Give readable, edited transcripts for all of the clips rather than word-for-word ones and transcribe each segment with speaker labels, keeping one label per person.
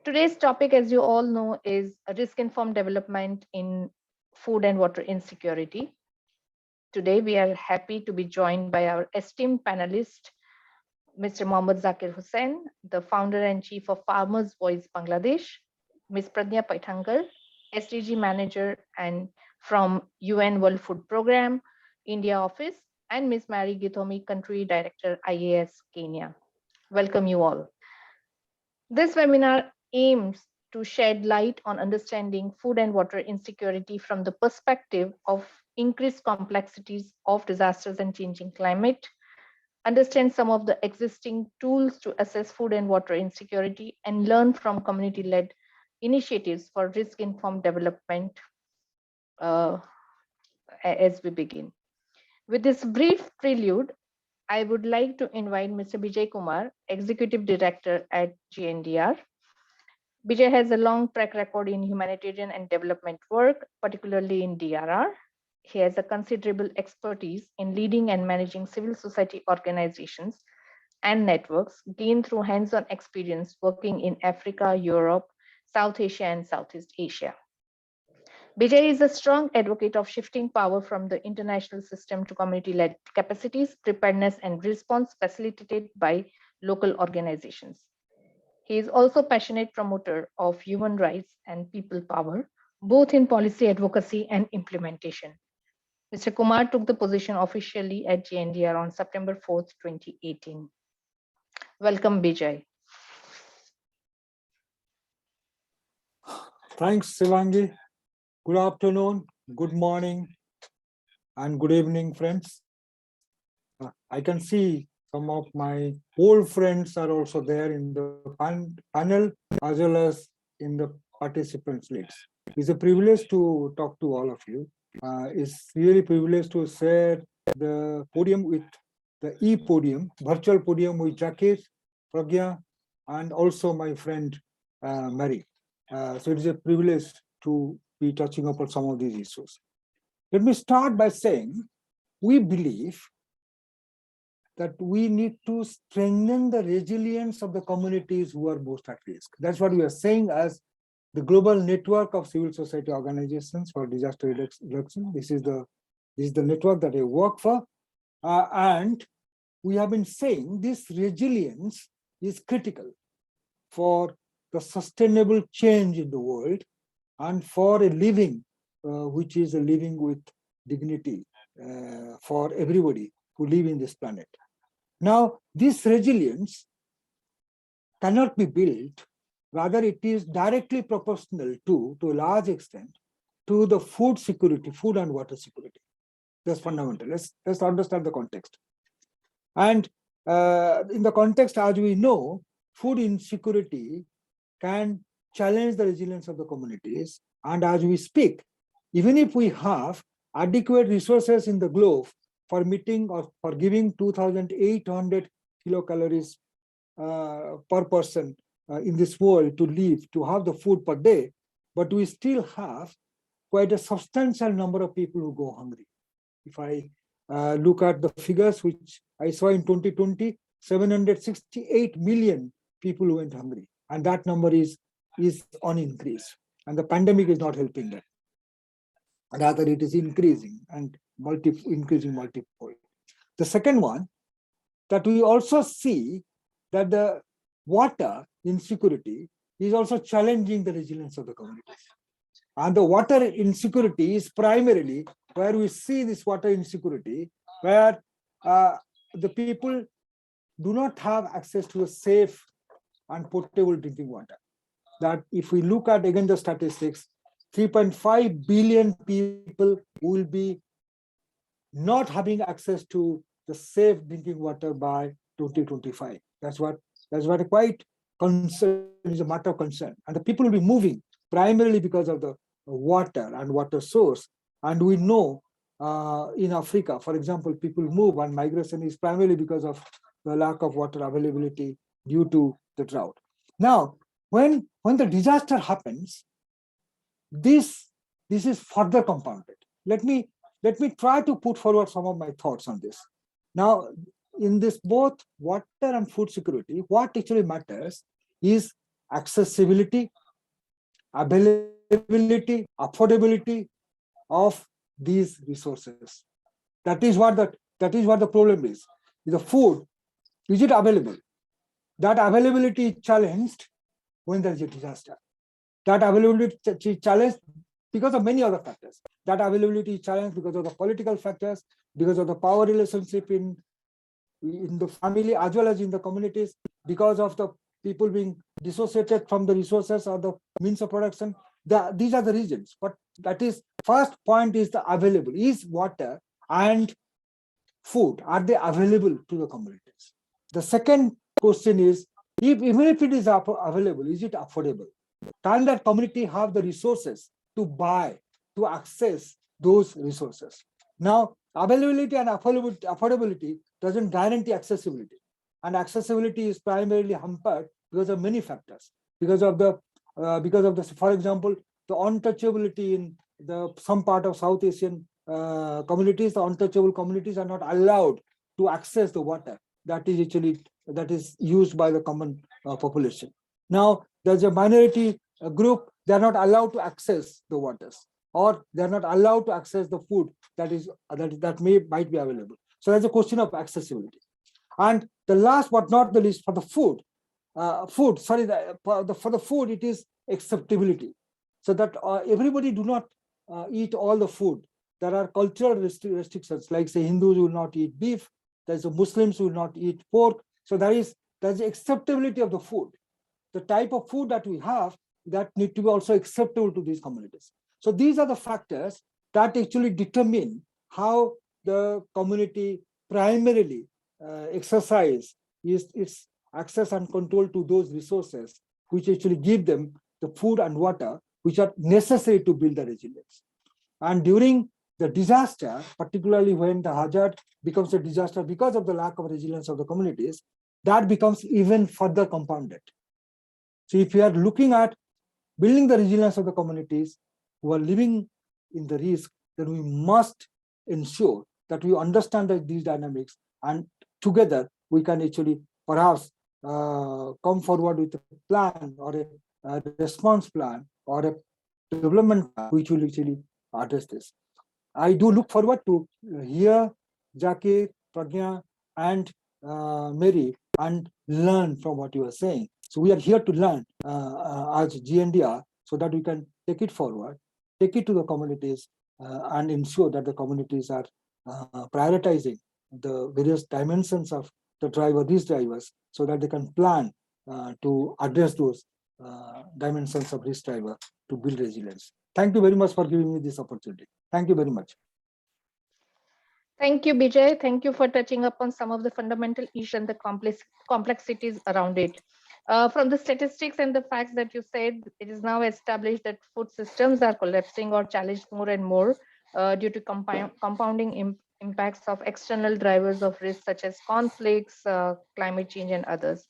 Speaker 1: Today's topic, as you all know, is risk-informed development in food and water insecurity. Today, we are happy to be joined by our esteemed panelist, Mr. Mohammad Zakir Hossain, the founder and chief of Farmers Voice Bangladesh, Ms. Pradnya Paithankar, SDG manager and from UN World Food Program, India office, and Ms. Mary Githomi, country director, IAS Kenya. Welcome you all. This webinar aims to shed light on understanding food and water insecurity from the perspective of increased complexities of disasters and changing climate, understand some of the existing tools to assess food and water insecurity, and learn from community-led initiatives for risk-informed development as we begin. With this brief prelude, I would like to invite Mr. Bijay Kumar, Executive Director at GNDR. Bijay has a long track record in humanitarian and development work, particularly in DRR. He has a considerable expertise in leading and managing civil society organizations and networks gained through hands-on experience working in Africa, Europe, South Asia, and Southeast Asia. Bijay is a strong advocate of shifting power from the international system to community-led capacities, preparedness, and response facilitated by local organizations. He is also a passionate promoter of human rights and people power, both in policy advocacy and implementation. Mr. Kumar took the position officially at GNDR on September 4th, 2018. Welcome, Bijay.
Speaker 2: Thanks, Shivangi. Good afternoon, good morning, and good evening, friends. I can see some of my old friends are also there in the panel as well as in the participants list. It's a privilege to talk to all of you. It's really a privilege to share the podium with the e-podium, virtual podium with Zakir, Pragya, and also my friend Mary. So it is a privilege to be touching upon some of these issues. Let me start by saying we believe that we need to strengthen the resilience of the communities who are most at risk. That's what we are saying as the global network of civil society organizations for disaster reduction. This is the network that I work for. And we have been saying this resilience is critical for the sustainable change in the world and for a living, which is a living with dignity for everybody who live in this planet. Now, this resilience cannot be built, rather it is directly proportional to a large extent, to the food security, food and water security. That's fundamental. Let's understand the context. And in the context, as we know, food insecurity can challenge the resilience of the communities. And as we speak, even if we have adequate resources in the globe for meeting or for giving 2,800 kilocalories per person in this world to live, to have the food per day, but we still have quite a substantial number of people who go hungry. If I look at the figures which I saw in 2020, 768 million people went hungry, and that number is on increase, and the pandemic is not helping that. Rather, it is increasing and increasing multiple. The second one, that we also see that the water insecurity is also challenging the resilience of the communities. And the water insecurity is primarily where we see this water insecurity, where the people do not have access to a safe and potable drinking water. That if we look at again the statistics, 3.5 billion people will be not having access to the safe drinking water by 2025. That's what quite concern is a matter of concern. And the people will be moving primarily because of the water and water source. And we know in Africa, for example, people move and migration is primarily because of the lack of water availability due to the drought. Now, when the disaster happens, this is further compounded. Let me try to put forward some of my thoughts on this. Now, in this both water and food security, what actually matters is accessibility, availability, affordability of these resources. That is what the problem is. The food, is it available? That availability is challenged when there is a disaster. That availability is challenged because of many other factors. That availability is challenged because of the political factors, because of the power relationship in the family as well as in the communities, because of the people being dissociated from the resources or the means of production. These are the reasons. But that is, first point is the available. Is water and food, are they available to the communities? The second question is, even if it is available, is it affordable? Can that community have the resources to buy, to access those resources? Now, availability and affordability doesn't guarantee accessibility. And accessibility is primarily hampered because of many factors. Because of the, for example, the untouchability in some part of South Asian communities, the untouchable communities are not allowed to access the water that is used by the common population. Now, there's a minority group, they're not allowed to access the waters, or they're not allowed to access the food that might be available. So there's a question of accessibility. And the last but not the least, for the food, for the food, it is acceptability. So that everybody do not eat all the food. There are cultural restrictions, like say Hindus will not eat beef, there's a Muslims will not eat pork. So there's the acceptability of the food. The type of food that we have that need to be also acceptable to these communities. So these are the factors that actually determine how the community primarily exercise its access and control to those resources, which actually give them the food and water which are necessary to build the resilience. And during the disaster, particularly when the hazard becomes a disaster because of the lack of resilience of the communities, that becomes even further compounded. So if we are looking at building the resilience of the communities who are living in the risk, then we must ensure that we understand these dynamics, and together we can actually perhaps come forward with a plan or a response plan or a development plan which will actually address this. I do look forward to hear Zakir, Pragya, and Mary and learn from what you are saying. So we are here to learn as GNDR so that we can take it forward, take it to the communities, and ensure that the communities are prioritizing the various dimensions of these drivers, so that they can plan to address those dimensions of risk driver to build resilience. Thank you very much for giving me this opportunity. Thank you very much.
Speaker 1: Thank you, Bijay. Thank you for touching upon some of the fundamental issues and the complexities around it. From the statistics and the facts that you said, it is now established that food systems are collapsing or challenged more and more due to compounding impacts of external drivers of risk, such as conflicts, climate change, and others.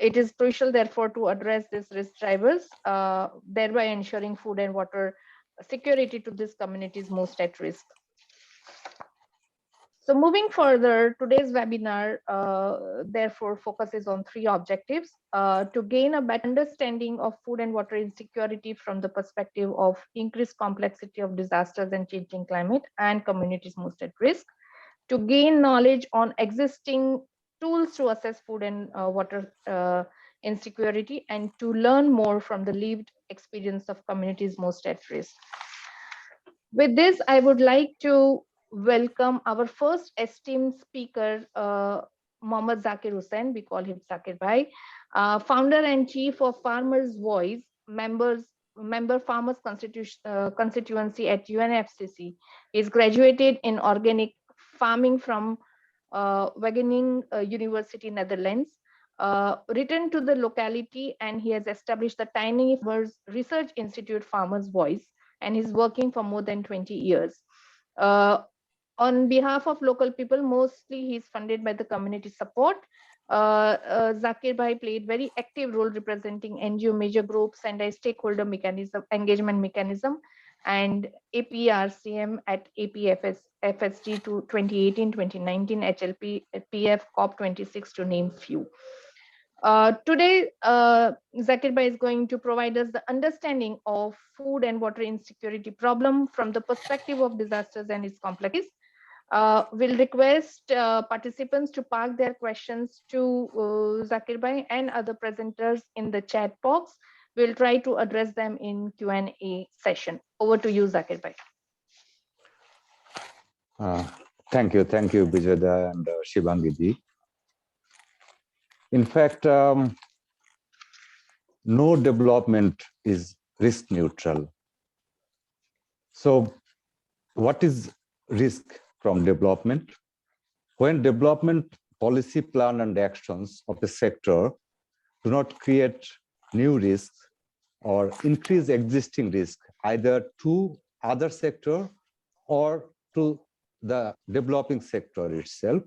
Speaker 1: It is crucial, therefore, to address these risk drivers, thereby ensuring food and water security to these communities most at risk. So moving further, today's webinar therefore focuses on three objectives: to gain a better understanding of food and water insecurity from the perspective of increased complexity of disasters and changing climate and communities most at risk; to gain knowledge on existing tools to assess food and water insecurity; and to learn more from the lived experience of communities most at risk. With this, I would like to welcome our first esteemed speaker, Mohammad Zakir Hossain. We call him Zakir Bhai, founder and chief of Farmers Voice, member Farmers Constituency at UNFCCC. He is graduated in organic farming from Wageningen University, Netherlands. Returned to the locality, and he has established the Tiny Farmers Research Institute Farmers Voice, and he's working for more than 20 years. On behalf of local people, mostly he's funded by the community support. Zakir Bhai played very active role representing NGO major groups and a stakeholder engagement mechanism, and APRCM at APFSG to 2018-2019, HLP, PF, COP26 to name few. Today, Zakir Bhai is going to provide us the understanding of food and water insecurity problem from the perspective of disasters and its complexities. We'll request participants to park their questions to Zakir Bhai and other presenters in the chat box. We'll try to address them in Q&A session. Over to you, Zakir Bhai.
Speaker 3: Thank you, Bijay and Shivangi ji. In fact, no development is risk neutral. So, what is risk from development? When development policy plan and actions of a sector do not create new risks or increase existing risk either to other sector or to the developing sector itself,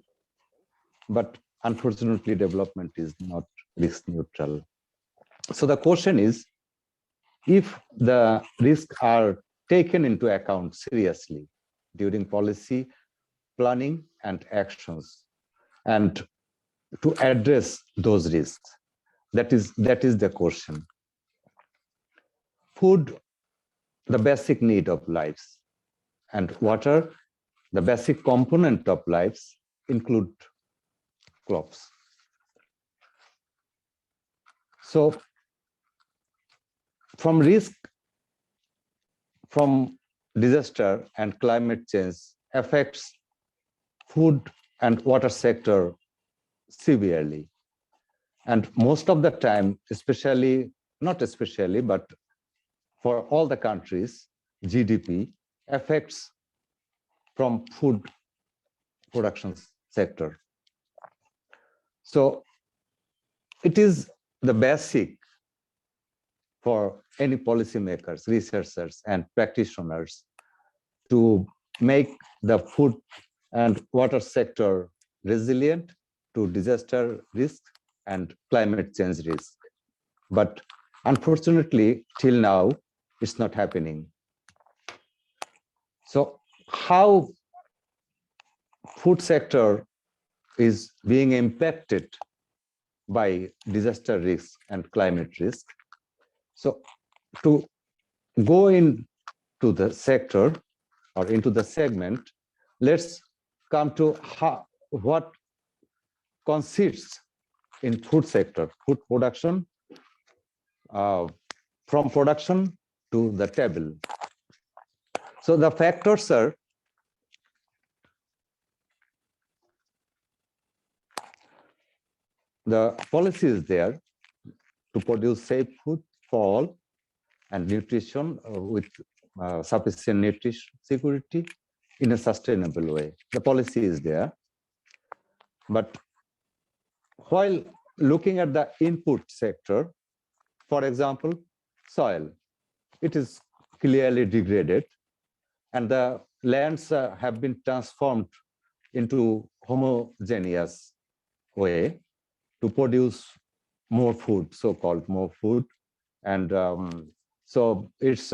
Speaker 3: but unfortunately development is not risk neutral. So the question is, if the risks are taken into account seriously during policy planning and actions, and to address those risks, that is the question. Food, the basic need of lives, and water, the basic component of lives, include crops. So from risk from disaster and climate change affects food and water sector severely. And most of the time, not especially, but for all the countries, GDP affects from food production sector. So it is the basic for any policymakers, researchers, and practitioners to make the food and water sector resilient to disaster risk and climate change risk. But unfortunately, till now, it's not happening. So how food sector is being impacted by disaster risk and climate risk? So to go into the sector or into the segment, let's come to what consists in food sector, food production, from production to the table. So the factors are the policy is there to produce safe food for all and nutrition with sufficient nutrition security in a sustainable way. The policy is there. But while looking at the input sector, for example, soil, it is clearly degraded and the lands have been transformed into homogeneous way to produce more food, so-called more food. And so it's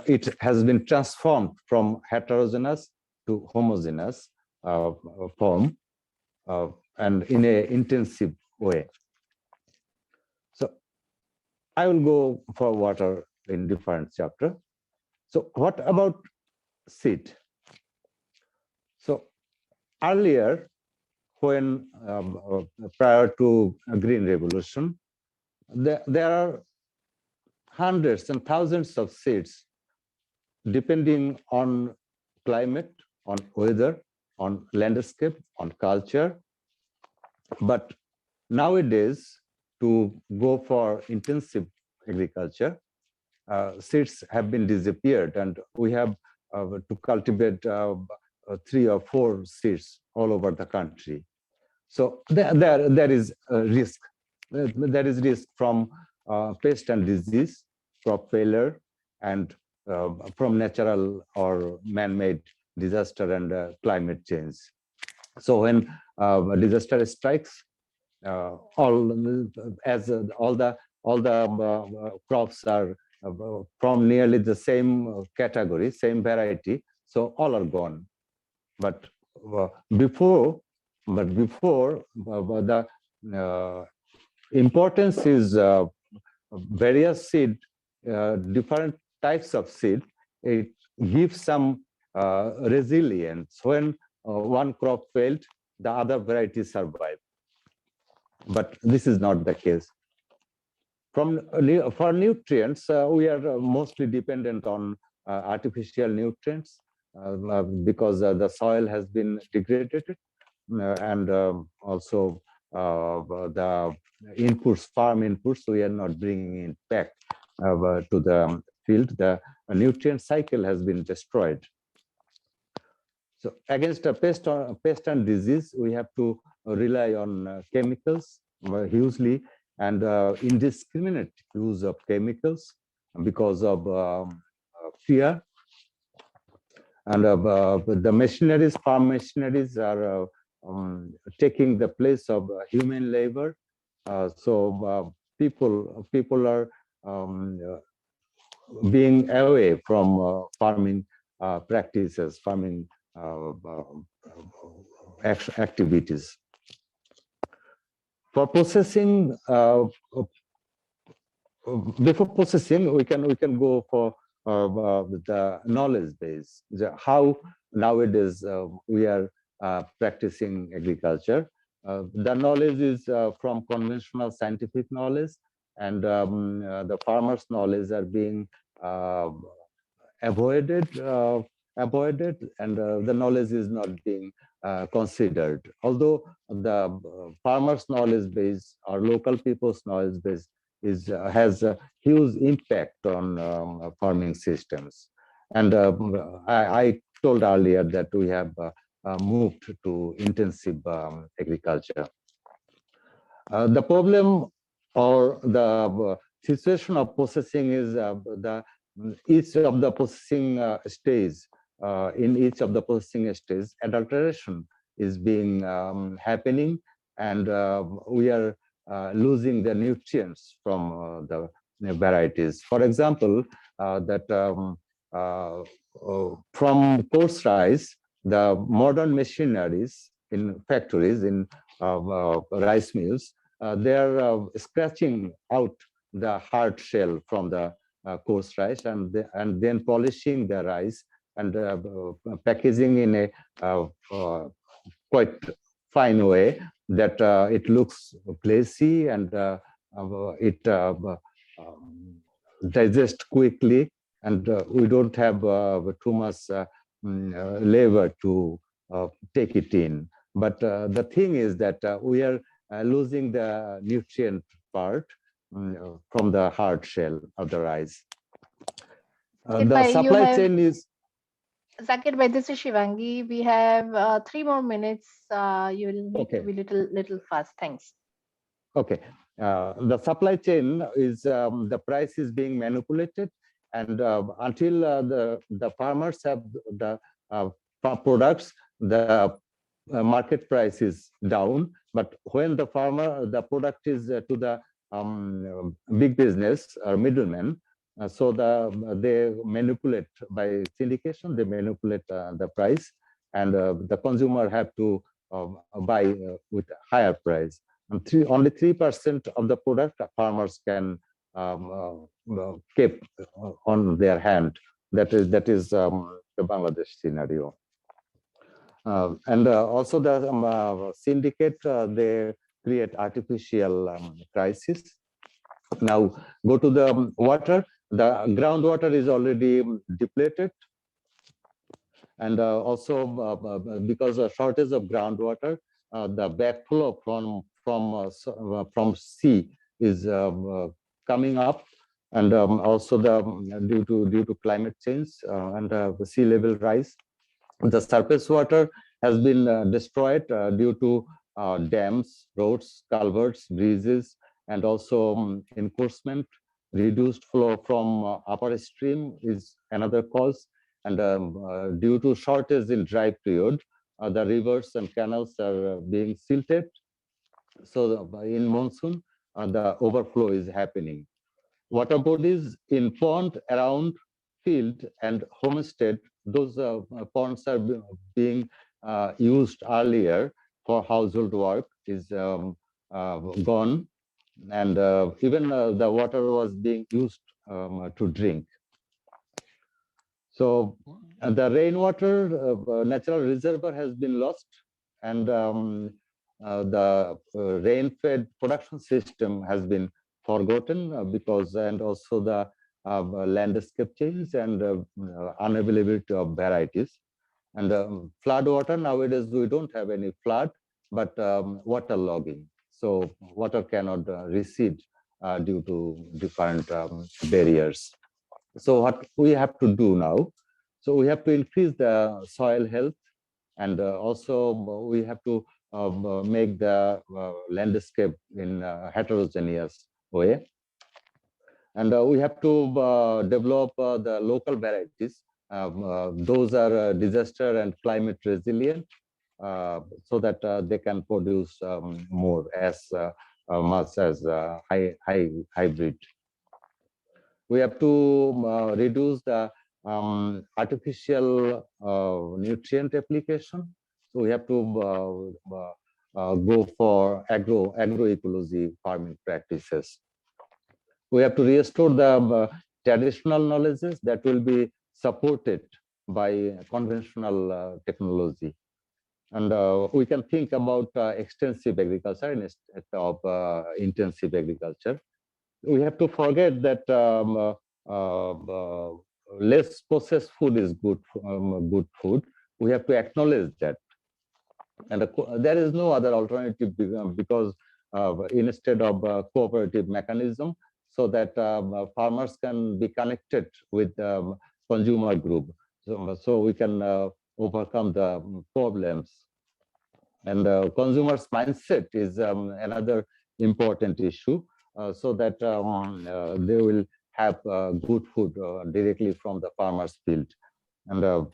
Speaker 3: it has been transformed from heterogeneous to homogeneous form and in an intensive way. So I will go for water in different chapter. So what about seed? So earlier, when prior to Green Revolution, there are hundreds and thousands of seeds depending on climate, on weather, on landscape, on culture. But nowadays, to go for intensive agriculture, seeds have been disappeared, and we have to cultivate 3 or 4 seeds all over the country. So there is a risk. There is risk from pest and disease, crop failure, and from natural or man-made disaster and climate change. So when a disaster strikes, all the crops are from nearly the same category, same variety, so all are gone. But before But before, the importance is various seed, different types of seed. It gives some resilience. When one crop failed, the other varieties survive. But this is not the case. For nutrients, we are mostly dependent on artificial nutrients because the soil has been degraded, and also the inputs, farm inputs, we are not bringing it back to the field. The nutrient cycle has been destroyed. So against a pest and disease, we have to rely on chemicals hugely, and indiscriminate use of chemicals because of fear. And the machineries, farm machineries are taking the place of human labor. So people are being away from farming practices, farming activities. For processing, before processing, we can go for the knowledge base. How nowadays we are practicing agriculture. The knowledge is from conventional scientific knowledge, and the farmers' knowledge are being avoided, and the knowledge is not being considered. Although the farmers' knowledge base or local people's knowledge base has a huge impact on farming systems. And I told earlier that we have moved to intensive agriculture. The problem or the situation of processing is each of the processing stage. In each of the processing stages, adulteration is being happening, and we are losing the nutrients from the varieties. For example, from coarse rice, the modern machineries in factories, in rice mills, they are scratching out the hard shell from the coarse rice, and then polishing the rice and packaging in a quite fine way that it looks glassy, and it digests quickly, and we don't have too much labor to take it in. But the thing is that we are losing the nutrient part from the hard shell of the rice. The supply chain is...
Speaker 1: Zakir, by this is Shivangi. We have 3 more minutes. You will need to be little fast. Thanks.
Speaker 3: Okay. The supply chain is the price is being manipulated, and until the farmers have the products, the market price is down. But when the product is to the big business or middlemen, so they manipulate by syndication, they manipulate the price, and the consumer have to buy with a higher price. And only 3% of the product farmers can keep on their hand. That is the Bangladesh scenario. And also the syndicate, they create artificial crisis. Now go to the water. The groundwater is already depleted, and also because of shortage of groundwater, the backflow from sea is coming up, and also due to climate change and the sea level rise, the surface water has been destroyed due to dams, roads, culverts, bridges, and also enforcement. Reduced flow from upper stream is another cause, and due to shortage in dry period, the rivers and canals are being silted. So in monsoon, the overflow is happening. Water bodies in pond, around field, and homestead, those ponds are being used earlier, for household work is gone, and even the water was being used to drink. So the rainwater natural reservoir has been lost, and the rain-fed production system has been forgotten because, and also the landscape change and unavailability of varieties. And flood water, nowadays we don't have any flood, but water logging. So water cannot recede due to different barriers. So what we have to do now, so we have to increase the soil health, and also we have to make the landscape in a heterogeneous way. And we have to develop the local varieties. Those are disaster and climate resilient, so that they can produce more as much as hybrid. We have to reduce the artificial nutrient application. So we have to go for agroecology farming practices. We have to restore the traditional knowledges that will be supported by conventional technology. And we can think about extensive agriculture instead of intensive agriculture. We have to forget that less processed food is good food. We have to acknowledge that. And there is no other alternative because instead of cooperative mechanism, so that farmers can be connected with consumer group, so we can overcome the problems. And consumers' mindset is another important issue, so that they will have good food directly from the farmer's field. And the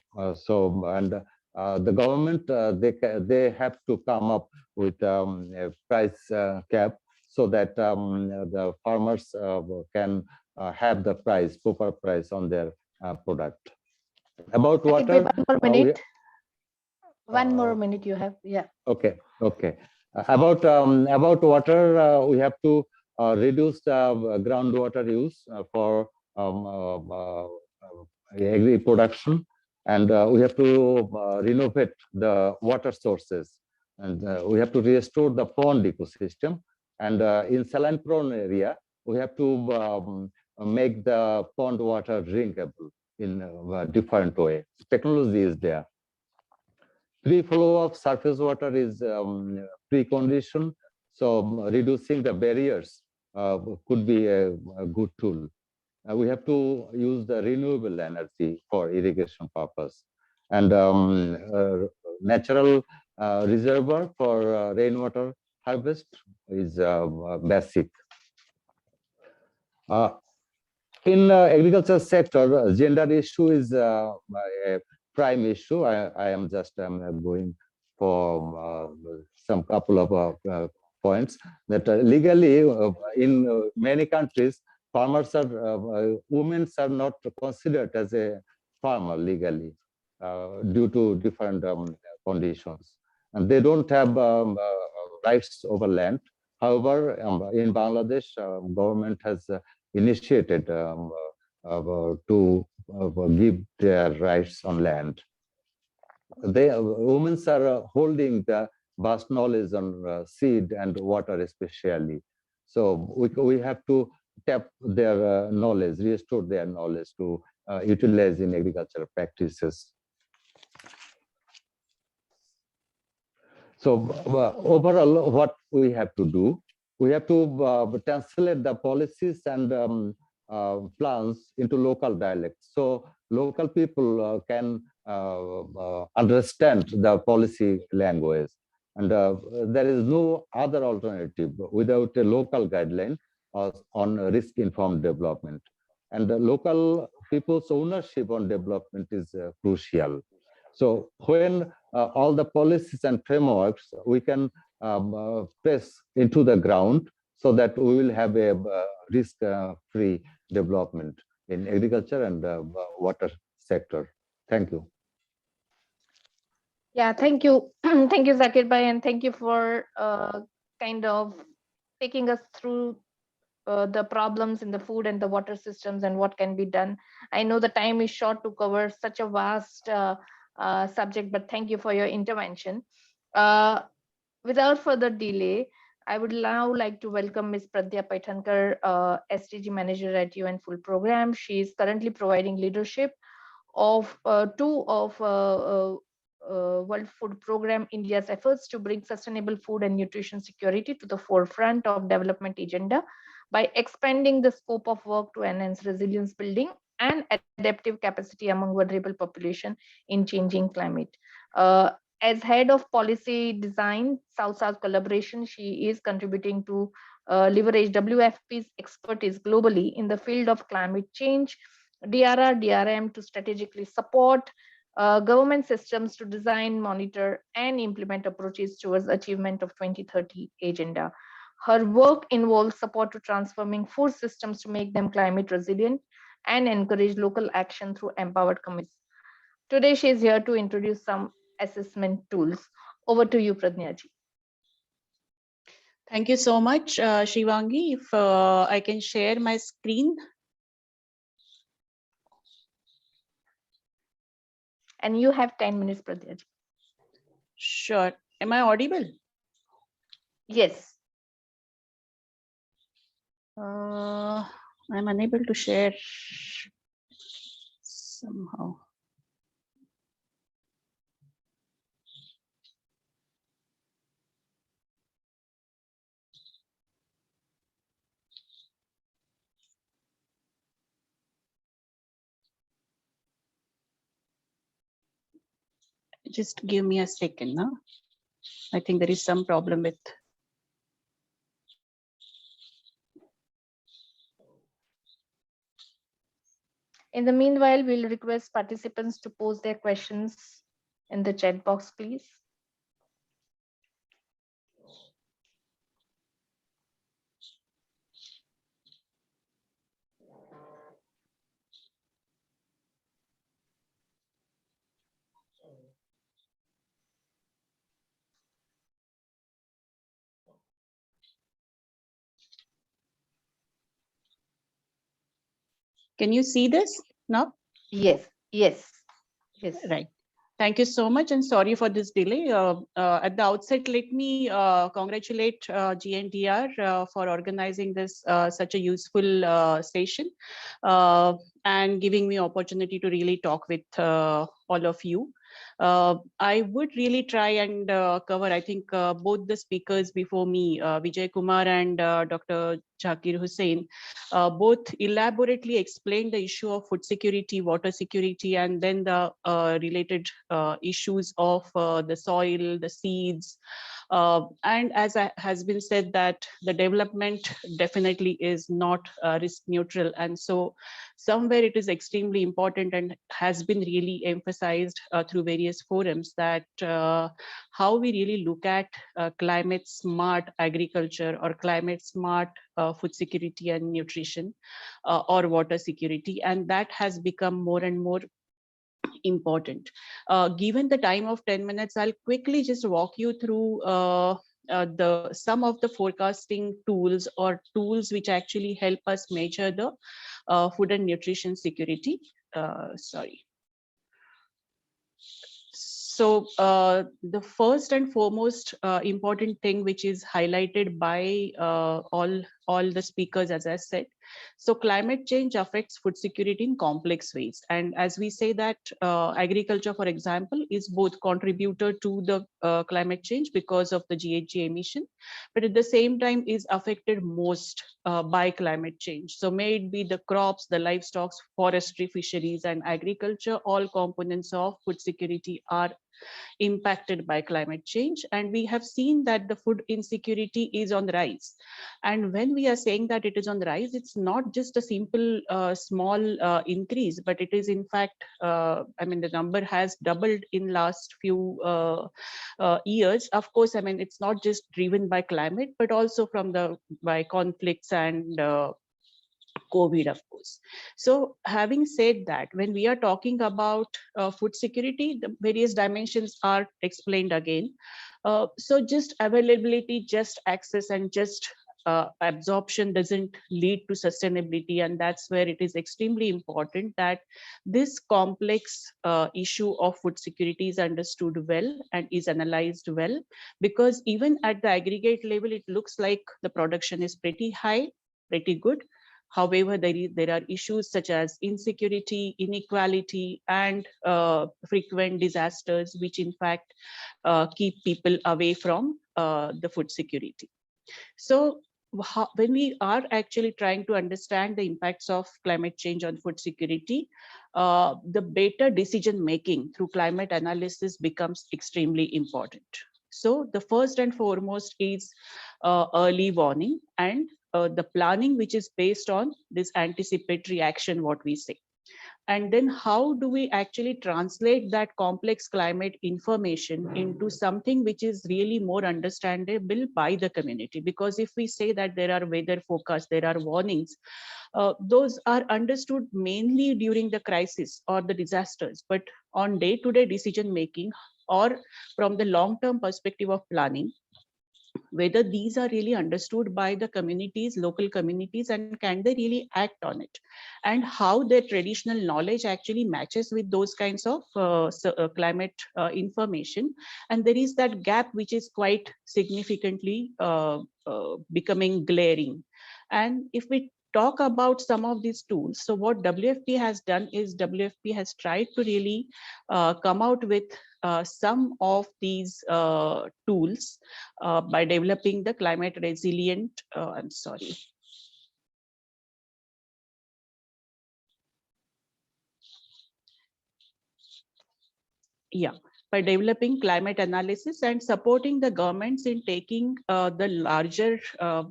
Speaker 3: government, they have to come up with a price cap, so that the farmers can have the proper price on their product. About water,
Speaker 1: one more minute you have, yeah.
Speaker 3: Okay. About water, we have to reduce the groundwater use for agri production, and we have to renovate the water sources, and we have to restore the pond ecosystem. And in saline prone area, we have to make the pond water drinkable in a different way. Technology is there. Free flow of surface water is precondition, so reducing the barriers could be a good tool. We have to use the renewable energy for irrigation purpose, and natural reservoir for rainwater harvest is basic. In agriculture sector, gender issue is a prime issue. I am just going for some couple of points that legally in many countries, farmers are women are not considered as a farmer legally due to different conditions, and they don't have rights over land. However, in Bangladesh, government has initiated to give their rights on land. Women are holding the vast knowledge on seed and water especially. So we have to tap their knowledge, restore their knowledge to utilize in agricultural practices. So overall, what we have to do, we have to translate the policies and plans into local dialects, so local people can understand the policy language. And there is no other alternative without a local guideline on risk-informed development. And the local people's ownership on development is crucial. So when all the policies and frameworks we can press into the ground, so that we will have a risk-free development in agriculture and water sector. Thank you.
Speaker 1: Yeah, thank you. Thank you, Zakir Bhai, and thank you for kind of taking us through the problems in the food and the water systems and what can be done. I know the time is short to cover such a vast subject, but thank you for your intervention. Uh, Without further delay, I would now like to welcome Ms. Pradya Paithankar, SDG Manager at UN Food Program. She is currently providing leadership of two of World Food Program India's efforts to bring sustainable food and nutrition security to the forefront of development agenda by expanding the scope of work to enhance resilience building and adaptive capacity among vulnerable population in changing climate. Uh, as head of policy design, South-South collaboration, she is contributing to leverage WFP's expertise globally in the field of climate change, DRR, DRM to strategically support government systems to design, monitor, and implement approaches towards achievement of 2030 agenda. Her work involves support to transforming food systems to make them climate resilient and encourage local action through empowered communities. Today, she is here to introduce some assessment tools. Over to you, Pradnya ji.
Speaker 4: Thank you so much, Shivangi. If I can share my screen.
Speaker 1: And you have 10 minutes, Pradnya ji.
Speaker 4: Sure. Am I audible?
Speaker 1: Yes.
Speaker 4: I'm unable to share somehow. Just give me a second now. I think there is some problem with.
Speaker 1: In the meanwhile, we'll request participants to post their questions in the chat box, please.
Speaker 4: Can you see this now?
Speaker 1: Yes, yes, yes.
Speaker 4: Right. Thank you so much, and sorry for this delay. At the outset, let me congratulate GNDR for organizing this such a useful session and giving me opportunity to really talk with all of you. I would really try and cover, I think, both the speakers before me, Bijay Kumar and Dr. Zakir Hossain, both elaborately explained the issue of food security, water security, and then the related issues of the soil, the seeds. And as has been said, that the development definitely is not risk neutral. And so somewhere it is extremely important and has been really emphasized through various forums that how we really look at climate smart agriculture or climate smart food security and nutrition or water security. And that has become more and more important. Given the time of 10 minutes, I'll quickly just walk you through some of the forecasting tools or tools which actually help us measure the food and nutrition security. Sorry. So the first and foremost important thing which is highlighted by all the speakers, as I said, so climate change affects food security in complex ways. And as we say that agriculture, for example, is both contributor to the climate change because of the GHG emission, but at the same time is affected most by climate change. So may it be the crops, the livestock, forestry, fisheries, and agriculture, all components of food security are impacted by climate change. And we have seen that the food insecurity is on the rise. And when we are saying that it is on the rise, it's not just a simple small increase, but it is in fact, I mean, the number has doubled in last few years. Of course, I mean, it's not just driven by climate, but also by conflicts and COVID, of course. So having said that, when we are talking about food security, the various dimensions are explained again. So just availability, just access, and just absorption doesn't lead to sustainability. And that's where it is extremely important that this complex issue of food security is understood well and is analyzed well, because even at the aggregate level, it looks like the production is pretty high, pretty good. However, there are issues such as insecurity, inequality, and frequent disasters, which in fact keep people away from the food security. So when we are actually trying to understand the impacts of climate change on food security, the better decision making through climate analysis becomes extremely important. So the first and foremost is early warning and the planning, which is based on this anticipatory action, what we say. And then how do we actually translate that complex climate information into something which is really more understandable by the community? Because if we say that there are weather forecasts, there are warnings, those are understood mainly during the crisis or the disasters, but on day-to-day decision making or from the long-term perspective of planning, whether these are really understood by the communities, local communities, and can they really act on it, and how their traditional knowledge actually matches with those kinds of climate information. And there is that gap which is quite significantly becoming glaring. And if we talk about some of these tools, so what WFP has done is WFP has tried to really come out with some of these tools by developing the climate resilient, I'm sorry. Yeah, by developing climate analysis and supporting the governments in taking the larger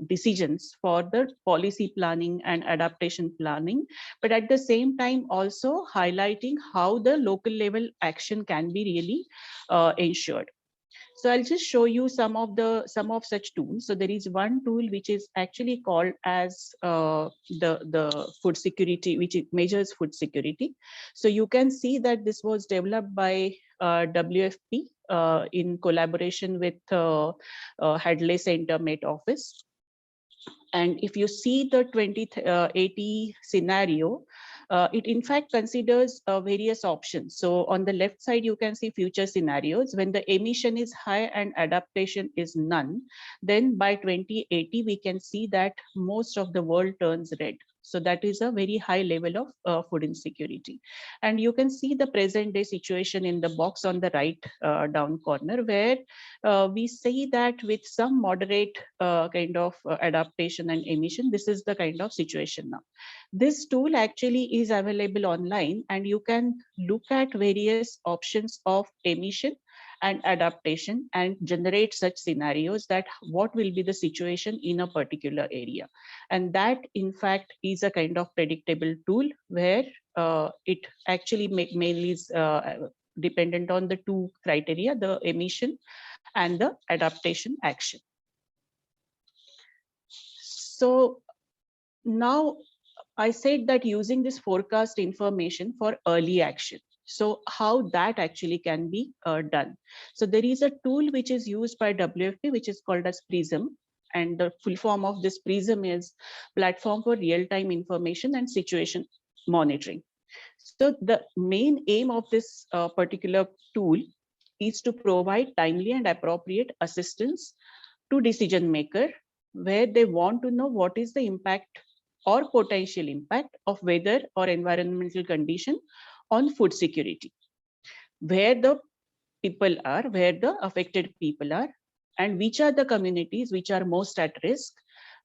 Speaker 4: decisions for the policy planning and adaptation planning, but at the same time also highlighting how the local level action can be really ensured. So I'll just show you some of such tools. So there is one tool which is actually called as the food security, which measures food security. So you can see that this was developed by WFP in collaboration with Hadley Center Met Office. And if you see the 2080 scenario, it in fact considers various options. So on the left side, you can see future scenarios. When the emission is high and adaptation is none, then by 2080, we can see that most of the world turns red. So that is a very high level of food insecurity. And you can see the present day situation in the box on the right down corner, where we say that with some moderate kind of adaptation and emission, this is the kind of situation now. This tool actually is available online, and you can look at various options of emission and adaptation and generate such scenarios that what will be the situation in a particular area. And that in fact is a kind of predictable tool where it actually mainly is dependent on the two criteria, the emission and the adaptation action. So now I said that using this forecast information for early action. So how that actually can be done. So there is a tool which is used by WFP, which is called as PRISM. And the full form of this PRISM is Platform for Real-Time Information and Situation Monitoring. So the main aim of this particular tool is to provide timely and appropriate assistance to decision maker, where they want to know what is the impact or potential impact of weather or environmental condition on food security, where the people are, where the affected people are, and which are the communities which are most at risk,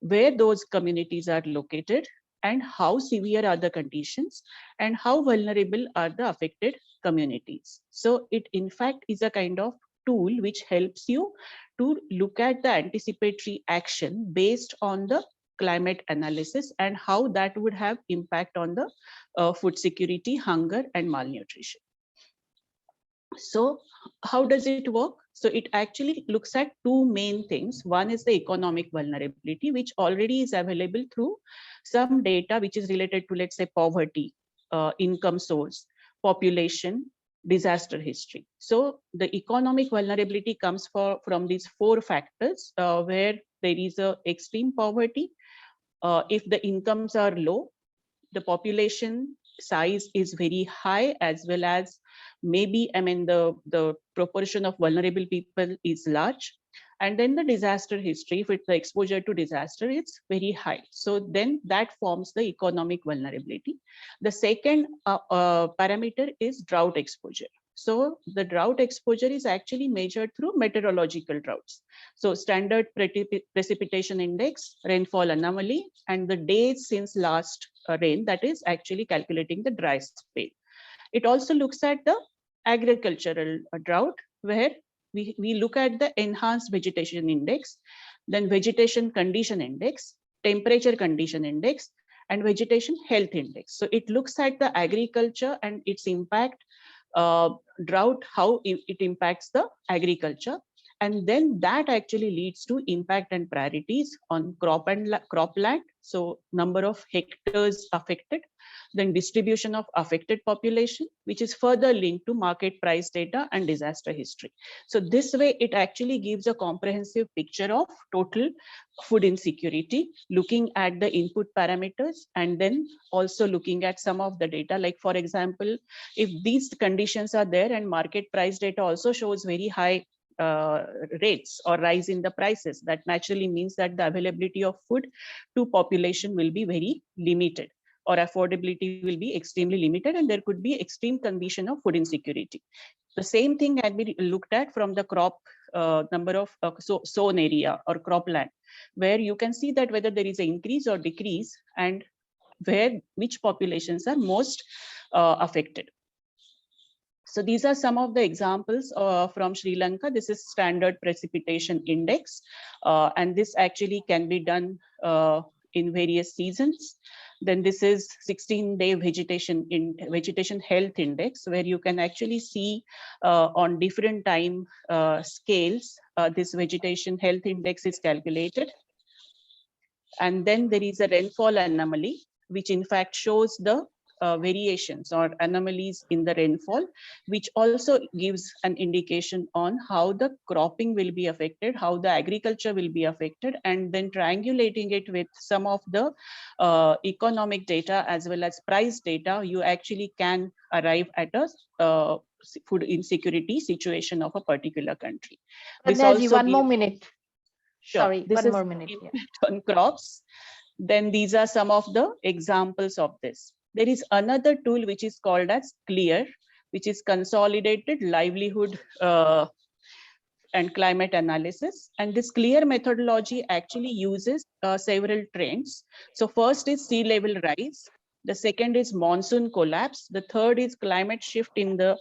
Speaker 4: where those communities are located, and how severe are the conditions, and how vulnerable are the affected communities. So it in fact is a kind of tool which helps you to look at the anticipatory action based on the climate analysis and how that would have impact on the food security, hunger, and malnutrition. So how does it work? So it actually looks at two main things. One is the economic vulnerability, which already is available through some data which is related to, let's say, poverty, income source, population, disaster history. So the economic vulnerability comes from these four factors, where there is a extreme poverty. If the incomes are low, the population size is very high, as well as maybe, I mean, the proportion of vulnerable people is large. And then the disaster history, if it's the exposure to disaster, it's very high. So then that forms the economic vulnerability. The second parameter is drought exposure. So the drought exposure is actually measured through meteorological droughts. So standard precipitation index, rainfall anomaly, and the days since last rain, that is actually calculating the dry spell. It also looks at the agricultural drought, where we look at the enhanced vegetation index, then vegetation condition index, temperature condition index, and vegetation health index. So it looks at the agriculture and its impact, drought, how it impacts the agriculture. And then that actually leads to impact and priorities on cropland. So number of hectares affected, then distribution of affected population, which is further linked to market price data and disaster history. So this way, it actually gives a comprehensive picture of total food insecurity, looking at the input parameters, and then also looking at some of the data. Like, for example, if these conditions are there and market price data also shows very high rates or rise in the prices, that naturally means that the availability of food to population will be very limited, or affordability will be extremely limited, and there could be extreme condition of food insecurity. The same thing can be looked at from the crop number of sown area or cropland, where you can see that whether there is an increase or decrease, and which populations are most affected. So these are some of the examples from Sri Lanka. This is standard precipitation index, and this actually can be done in various seasons. Then this is 16-day vegetation health index, where you can actually see on different time scales, this vegetation health index is calculated. And then there is a rainfall anomaly, which in fact shows the variations or anomalies in the rainfall, which also gives an indication on how the cropping will be affected, how the agriculture will be affected, and then triangulating it with some of the economic data as well as price data, you actually can arrive at a food insecurity situation of a particular country. This also
Speaker 1: one more minute.
Speaker 4: Sure.
Speaker 1: Sorry,
Speaker 4: this
Speaker 1: one
Speaker 4: is
Speaker 1: more minute.
Speaker 4: on crops. Then these are some of the examples of this. There is another tool which is called as CLEAR, which is Consolidated Livelihood and Climate Analysis. And this CLEAR methodology actually uses several trends. So first is sea level rise. The second is monsoon collapse. The third is climate shift in the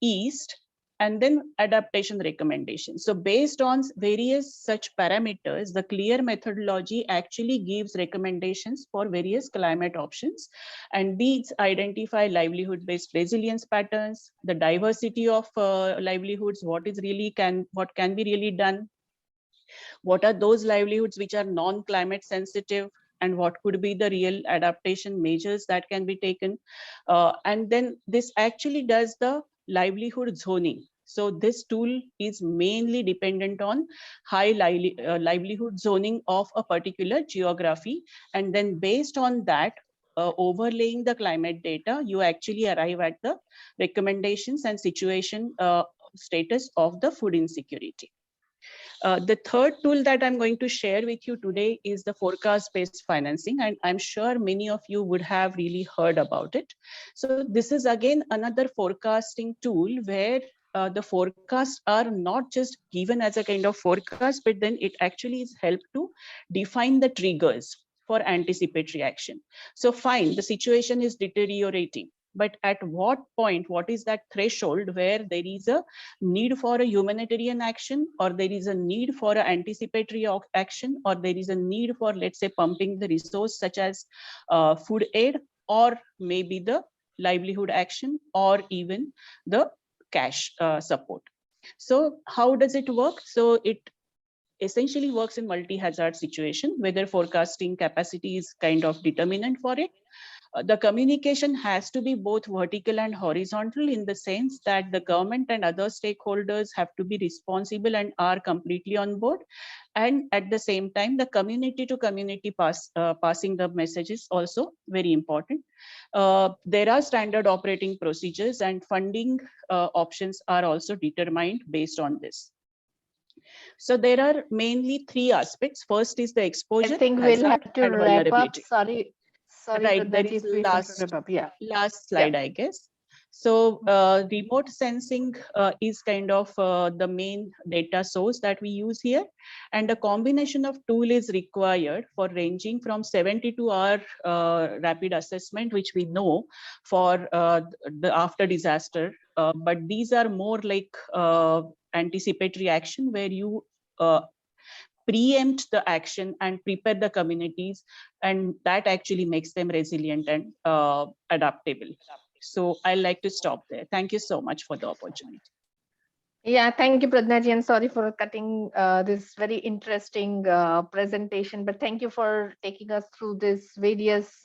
Speaker 4: east, and then adaptation recommendations. So based on various such parameters, the CLEAR methodology actually gives recommendations for various climate options. And these identify livelihood-based resilience patterns, the diversity of livelihoods, what can be really done, what are those livelihoods which are non-climate sensitive, and what could be the real adaptation measures that can be taken. And then this actually does the livelihood zoning. So this tool is mainly dependent on high livelihood zoning of a particular geography. And then based on that, overlaying the climate data, you actually arrive at the recommendations and situation status of the food insecurity. The third tool that I'm going to share with you today is the forecast-based financing, and I'm sure many of you would have really heard about it. So this is again another forecasting tool where the forecasts are not just given as a kind of forecast, but then it actually is helped to define the triggers for anticipatory action. So fine, the situation is deteriorating, but at what point, what is that threshold where there is a need for a humanitarian action, or there is a need for an anticipatory action, or there is a need for, let's say, pumping the resource such as food aid, or maybe the livelihood action, or even the cash support. So how does it work? So it essentially works in multi-hazard situation. Weather forecasting capacity is kind of determinant for it. The communication has to be both vertical and horizontal, in the sense that the government and other stakeholders have to be responsible and are completely on board. And at the same time, the community to community passing the message is also very important. There are standard operating procedures, and funding options are also determined based on this. So there are mainly three aspects. First is the exposure,
Speaker 1: I think we'll
Speaker 4: hazard,
Speaker 1: have to
Speaker 4: and
Speaker 1: wrap up.
Speaker 4: vulnerability.
Speaker 1: Sorry,
Speaker 4: Right, there
Speaker 1: Pradhanji,
Speaker 4: is
Speaker 1: if we have to wrap up. Yeah.
Speaker 4: last slide, I guess. So remote sensing is kind of the main data source that we use here. And a combination of tool is required for ranging from 72-hour rapid assessment, which we know for the after disaster. But these are more like anticipatory action, where you preempt the action and prepare the communities, and that actually makes them resilient and adaptable. So I like to stop there. Thank you so much for the opportunity.
Speaker 1: Yeah, thank you, Pradhanji, and sorry for cutting this very interesting presentation, but thank you for taking us through this various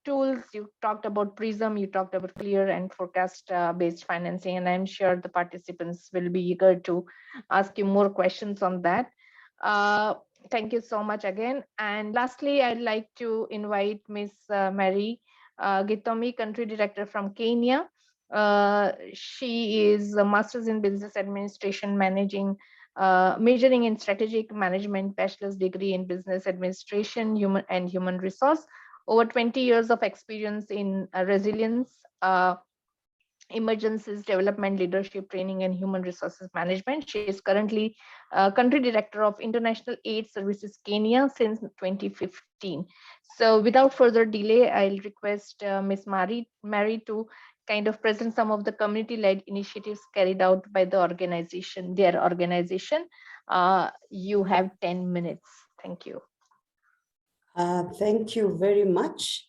Speaker 1: tools. You talked about PRISM, you talked about clear and forecast based financing, and I'm sure the participants will be eager to ask you more questions on that. Thank you so much again. And lastly, I'd like to invite Ms. Mary Gitomi, Country Director from Kenya. She is a Master's in Business Administration, majoring in Strategic Management, Bachelor's degree in Business Administration, Human Resource. Over 20 years of experience in resilience, emergencies, development, leadership training, and human resources management. She is currently country director of International Aid Services Kenya since 2015. So without further delay, I'll request Ms. Mary to kind of present some of the community-led initiatives carried out by the organization, their organization. You have 10 minutes. Thank you.
Speaker 5: Thank you very much.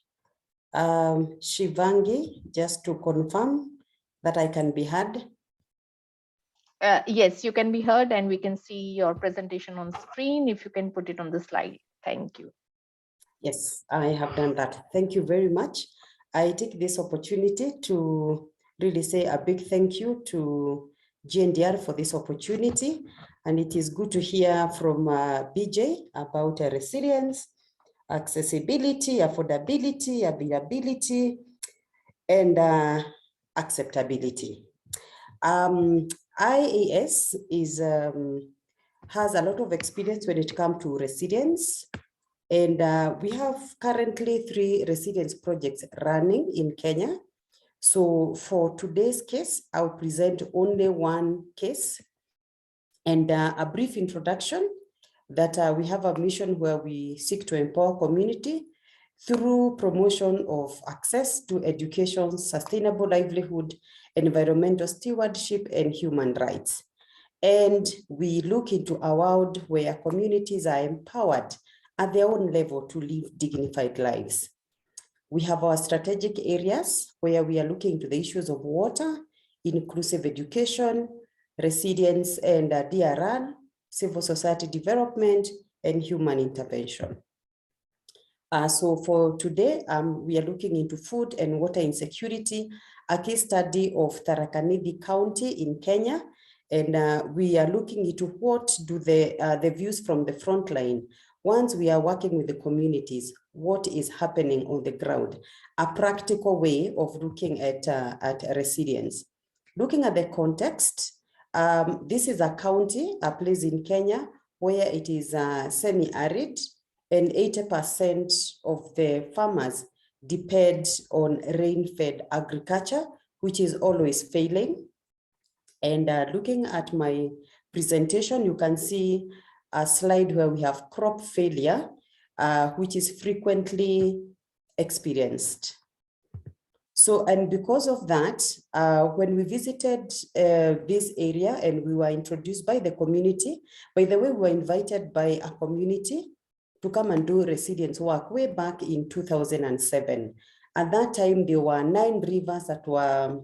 Speaker 5: Shivangi, just to confirm that I can be heard.
Speaker 1: Yes, you can be heard, and we can see your presentation on screen. If you can put it on the slide. Thank you.
Speaker 5: Yes, I have done that. Thank you very much. I take this opportunity to really say a big thank you to GNDR for this opportunity. And it is good to hear from Bijay about resilience, accessibility, affordability, availability, and acceptability. IAS has a lot of experience when it comes to resilience. And we have currently 3 resilience projects running in Kenya. So for today's case, I'll present only one case and a brief introduction that we have a mission where we seek to empower community through promotion of access to education, sustainable livelihood, environmental stewardship, and human rights. And we look into a world where communities are empowered at their own level to live dignified lives. We have our strategic areas where we are looking to the issues of water, inclusive education, resilience and DRR, civil society development, and human intervention. So for today, we are looking into food and water insecurity, a case study of Tharaka Nithi County in Kenya. And we are looking into what do the views from the front line. Once we are working with the communities, what is happening on the ground, a practical way of looking at resilience. Looking at the context, this is a county, a place in Kenya, where it is semi-arid, and 80% of the farmers depend on rain-fed agriculture, which is always failing. And looking at my presentation, you can see a slide where we have crop failure, which is frequently experienced. So, and because of that, when we visited this area and we were introduced by the community, by the way, we were invited by a community to come and do resilience work way back in 2007. At that time, there were 9 rivers that were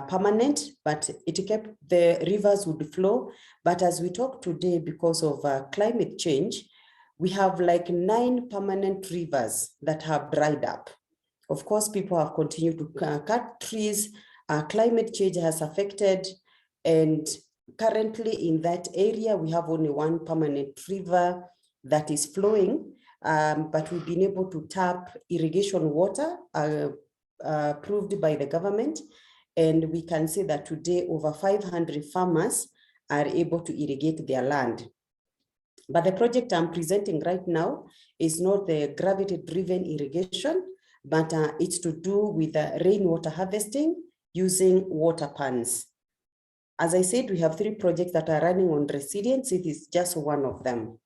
Speaker 5: permanent, but it kept the rivers would flow. But as we talk today, because of climate change, we have like 9 permanent rivers that have dried up. Of course, people have continued to cut trees. Climate change has affected, and currently in that area, we have only 1 permanent river that is flowing, but we've been able to tap irrigation water approved by the government. And we can see that today over 500 farmers are able to irrigate their land. But the project I'm presenting right now is not the gravity-driven irrigation, but it's to do with rainwater harvesting using water pans. As I said, we have 3 projects that are running on resilience. It is just one of them.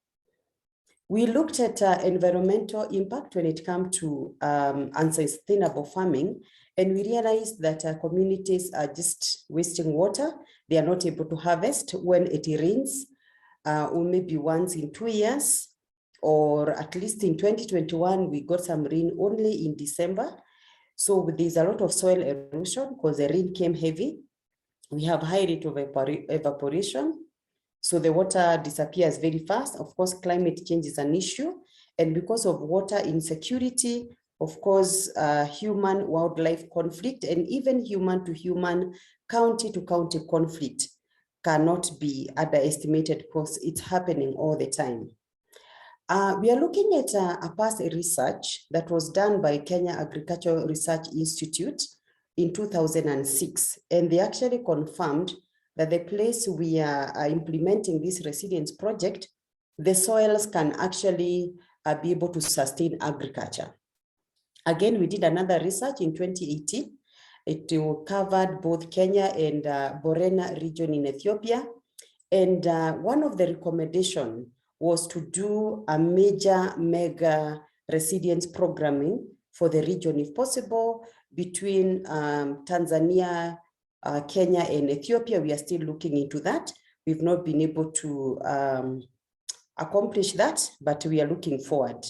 Speaker 5: We looked at environmental impact when it comes to unsustainable farming, and we realized that communities are just wasting water. They are not able to harvest when it rains, or maybe once in 2 years, or at least in 2021, we got some rain only in December. So there's a lot of soil erosion because the rain came heavy. We have high rate of evaporation. So the water disappears very fast. Of course, climate change is an issue. And because of water insecurity, of course, human-wildlife conflict, and even human-to-human, county-to-county conflict cannot be underestimated because it's happening all the time. We are looking at a past research that was done by Kenya Agricultural Research Institute in 2006, and they actually confirmed that the place we are implementing this resilience project, the soils can actually be able to sustain agriculture. Again, we did another research in 2018. It covered both Kenya and Borena region in Ethiopia. And one of the recommendations was to do a mega resilience programming for the region, if possible, between Tanzania, Kenya and Ethiopia. We are still looking into that. We've not been able to accomplish that, but we are looking forward.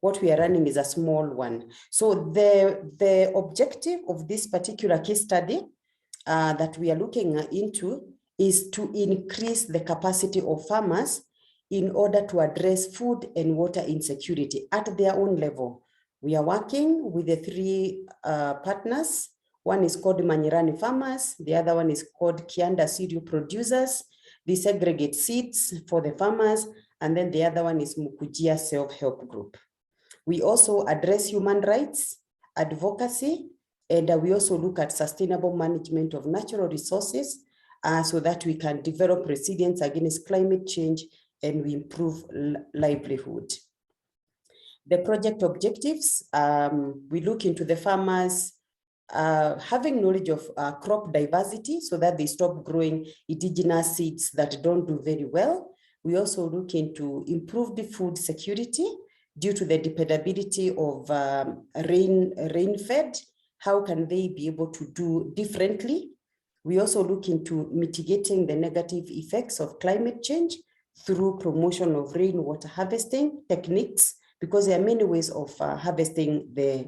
Speaker 5: What we are running is a small one. So the objective of this particular case study that we are looking into is to increase the capacity of farmers in order to address food and water insecurity at their own level. We are working with the 3 partners. One is called Manyirani Farmers. The other one is called Kianda Cereal Producers. They segregate seeds for the farmers. And then the other one is Mukujia Self-Help Group. We also address human rights, advocacy, and we also look at sustainable management of natural resources so that we can develop resilience against climate change and we improve livelihood. The project objectives, we look into the farmers having knowledge of crop diversity so that they stop growing indigenous seeds that don't do very well. We also look into improved food security due to the dependability of rain-fed. How can they be able to do differently? We also look into mitigating the negative effects of climate change through promotion of rainwater harvesting techniques, because there are many ways of harvesting the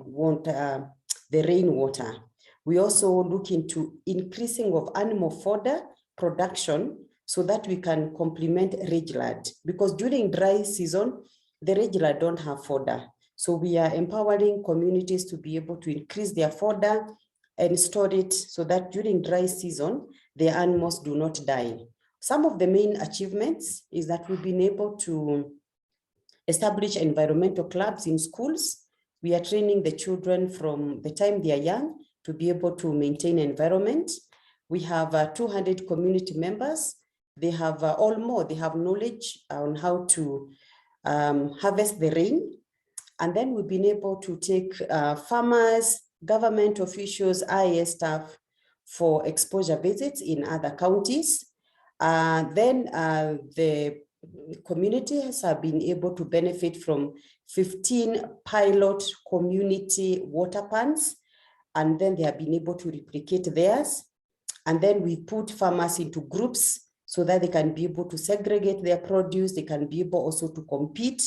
Speaker 5: rainwater. We also look into increasing of animal fodder production so that we can complement rangeland, because during dry season, the rangeland don't have fodder. So we are empowering communities to be able to increase their fodder and store it so that during dry season, the animals do not die. Some of the main achievements is that we've been able to establish environmental clubs in schools. We are training the children from the time they are young to be able to maintain environment. We have 200 community members. They have all more. They have knowledge on how to harvest the rain. And then we've been able to take farmers, government officials, IAS staff for exposure visits in other counties. Then the communities have been able to benefit from 15 pilot community water pans, and then they have been able to replicate theirs. And then we put farmers into groups so that they can be able to segregate their produce. They can be able also to compete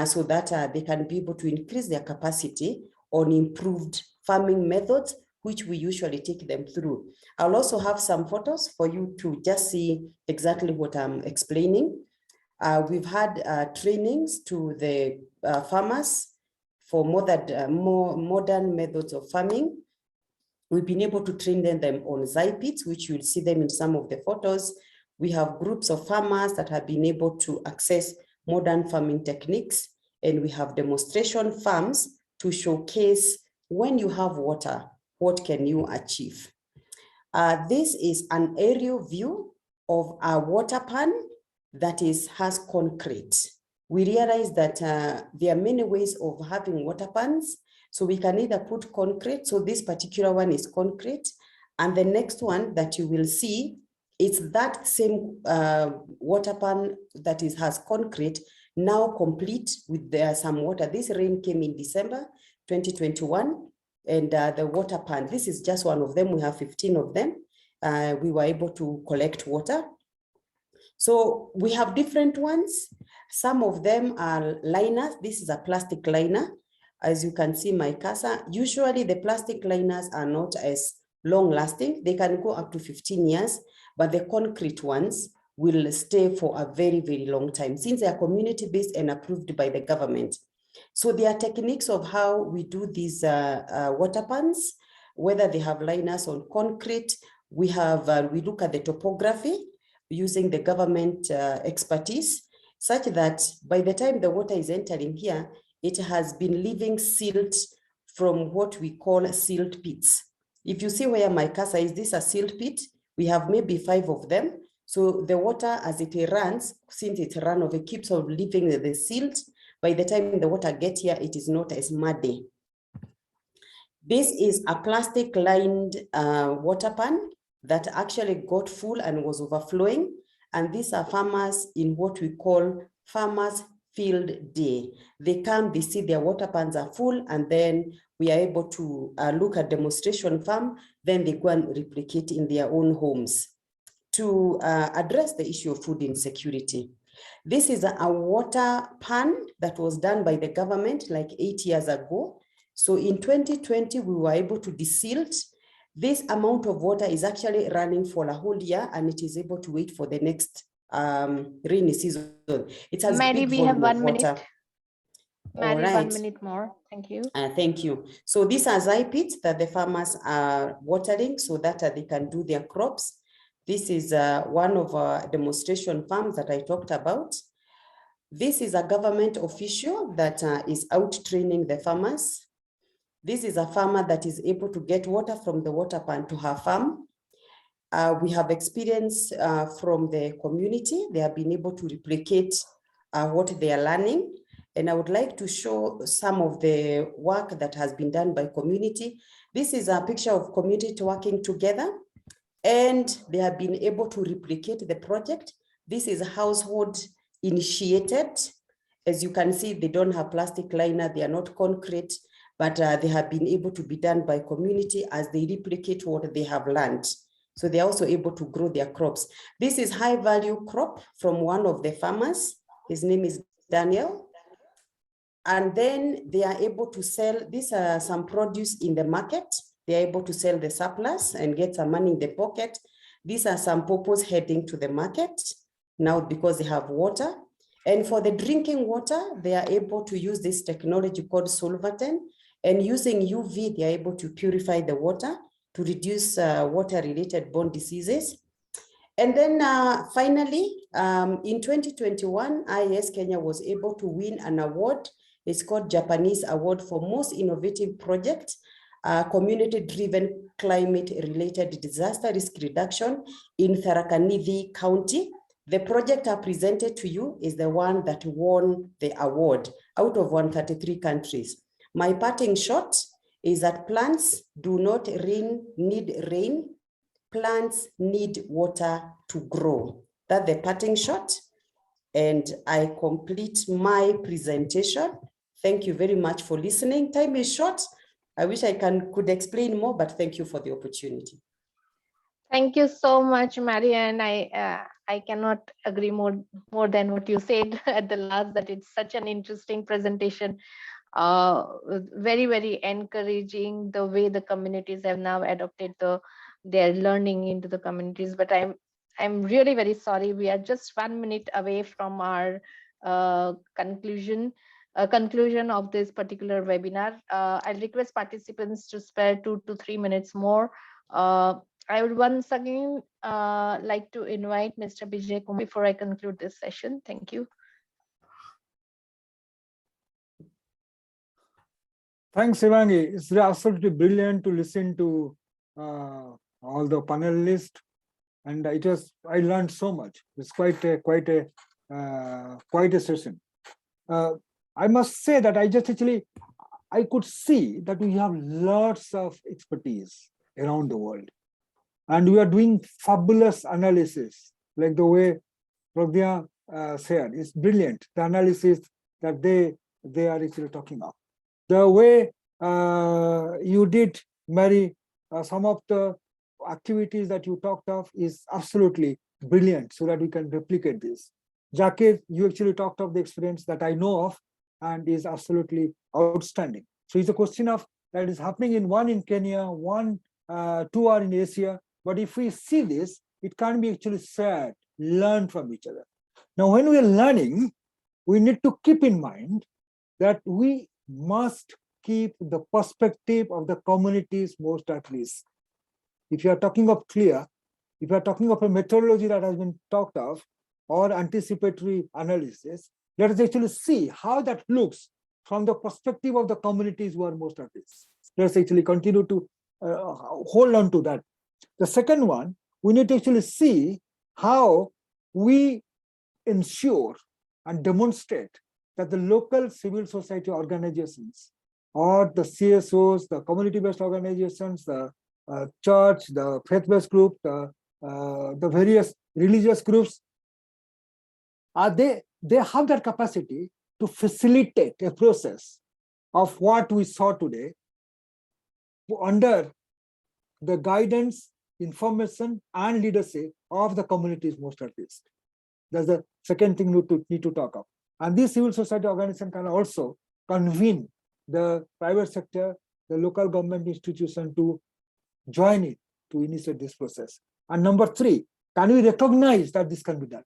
Speaker 5: so that they can be able to increase their capacity on improved farming methods which we usually take them through. I'll also have some photos for you to just see exactly what I'm explaining. We've had trainings to the farmers for more modern methods of farming. We've been able to train them on pits, which you'll see them in some of the photos. We have groups of farmers that have been able to access modern farming techniques, and we have demonstration farms to showcase when you have water, what can you achieve? This is an aerial view of a water pan that has concrete. We realize that there are many ways of having water pans. So we can either put concrete. So this particular one is concrete. And the next one that you will see, it's that same water pan that has concrete, now complete with some water. This rain came in December 2021. And the water pan, this is just one of them. We have 15 of them. We were able to collect water. So we have different ones. Some of them are liners. This is a plastic liner. As you can see my cursor, usually the plastic liners are not as long lasting. They can go up to 15 years, but the concrete ones will stay for a very, very long time since they are community-based and approved by the government. So there are techniques of how we do these water pans, whether they have liners on concrete. We look at the topography using the government expertise, such that by the time the water is entering here, it has been leaving silt from what we call silt pits. If you see where my cursor is, this is a silt pit. We have maybe 5 of them. So the water, as it runs, since it's run over, keeps on leaving the silt. By the time the water gets here, it is not as muddy. This is a plastic lined water pan that actually got full and was overflowing. And these are farmers in what we call farmers field day. They come, they see their water pans are full, and then we are able to look at demonstration farm, then they go and replicate in their own homes to address the issue of food insecurity. This is a water pan that was done by the government like 8 years ago. So in 2020, we were able to desilt. This amount of water is actually running for a whole year, and it is able to wait for the next rainy season. It has
Speaker 1: Maddie,
Speaker 5: big
Speaker 1: we have
Speaker 5: volume
Speaker 1: 1
Speaker 5: of water.
Speaker 1: minute. Maddie,
Speaker 5: All right.
Speaker 1: 1 minute more. Thank you.
Speaker 5: Thank you. So these are pits that the farmers are watering so that they can do their crops. This is one of our demonstration farms that I talked about. This is a government official that is out training the farmers. This is a farmer that is able to get water from the water pan to her farm. We have experience from the community. They have been able to replicate what they are learning. And I would like to show some of the work that has been done by community. This is a picture of community working together, and they have been able to replicate the project. This is household initiated. As you can see, they don't have plastic liner, they are not concrete, but they have been able to be done by community as they replicate what they have learned. So they're also able to grow their crops. This is high value crop from one of the farmers. His name is Daniel. And then they are able to sell, these are some produce in the market. They are able to sell the surplus and get some money in the pocket. These are some purpose heading to the market now because they have water. And for the drinking water, they are able to use this technology called Solvaten. And using UV, they are able to purify the water to reduce water-related bone diseases. And then finally, in 2021, IAS Kenya was able to win an award. It's called Japanese Award for Most Innovative Project, Community-Driven Climate-Related Disaster Risk Reduction in Tharaka Nithi County. The project I presented to you is the one that won the award out of 133 countries. My parting shot is that plants do not need rain. Plants need water to grow. That's the parting shot. And I complete my presentation. Thank you very much for listening. Time is short. I wish I could explain more, but thank you for the opportunity.
Speaker 1: Thank you so much, Mary, and I cannot agree more than what you said at the last, that it's such an interesting presentation Very, very encouraging the way the communities have now adopted their learning into the communities. But I'm really very sorry. We are just 1 minute away from our conclusion of this particular webinar. I'll request participants to spare 2 to 3 minutes more. I would once again like to invite Mr. Bijay Kumar before I conclude this session. Thank you.
Speaker 2: Thanks, Shivangi. It's absolutely brilliant to listen to all the panelists, and I learned so much. It's quite a session. I must say that I could see that we have lots of expertise around the world, and we are doing fabulous analysis, like the way Pragya said. It's brilliant, the analysis that they are actually talking of. The way you did, Mary, some of the activities that you talked of is absolutely brilliant, so that we can replicate this. Zakir, you actually talked of the experience that I know of and is absolutely outstanding. So it's a question of that is happening in one in Kenya, two are in Asia. But if we see this, it can be actually shared, learn from each other. Now, when we are learning, we need to keep in mind that we must keep the perspective of the communities most at risk. If you are talking of clear, if you are talking of a methodology that has been talked of, or anticipatory analysis, let us actually see how that looks from the perspective of the communities who are most at risk. Let's actually continue to hold on to that. The second one, we need to actually see how we ensure and demonstrate that the local civil society organizations, or the CSOs, the community-based organizations, the church, the faith-based group, the various religious groups, they have that capacity to facilitate a process of what we saw today under the guidance, information, and leadership of the communities most at risk. That's the second thing we need to talk of. And this civil society organization can also convene the private sector, the local government institution to join it to initiate this process. And number three, can we recognize that this can be done?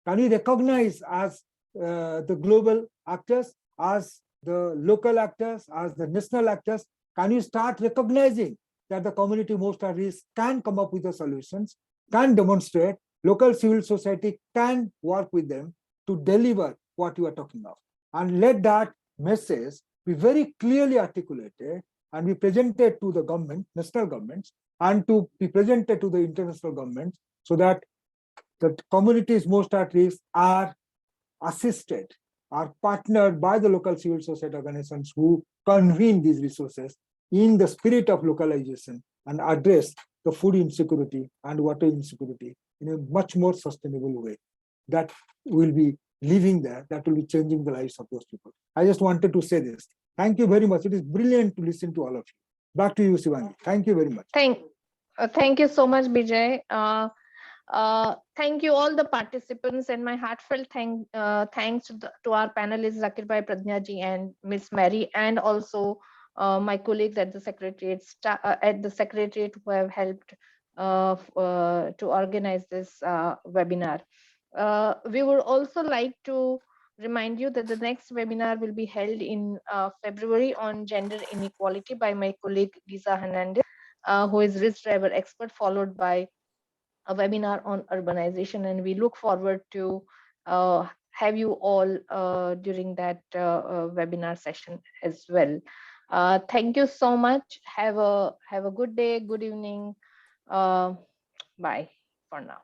Speaker 2: Can we recognize as the global actors, as the local actors, as the national actors? Can you start recognizing that the community most at risk can come up with the solutions, can demonstrate, local civil society can work with them to deliver what you are talking of? And let that message be very clearly articulated and be presented to the government, national governments, and to be presented to the international governments, so that the communities most at risk are assisted, are partnered by the local civil society organizations who convene these resources in the spirit of localization and address the food insecurity and water insecurity in a much more sustainable way. That will be living there, that will be changing the lives of those people. I just wanted to say this. Thank you very much. It is brilliant to listen to all of you. Back to you, Shivangi. Thank you very much.
Speaker 1: Thank you so much, Bijay. Thank you all the participants, and my heartfelt thanks to our panelists Zakir Bhai, Pradnya ji, and Miss Mary, and also my colleagues at the secretariat who have helped to organize this webinar. We would also like to remind you that the next webinar will be held in February on gender inequality by my colleague Giza Hernandez, who is risk driver expert, followed by a webinar on urbanization, and we look forward to have you all during that webinar session as well. Thank you so much. Have a good day, good evening. Bye for now.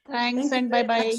Speaker 4: Thanks and bye-bye.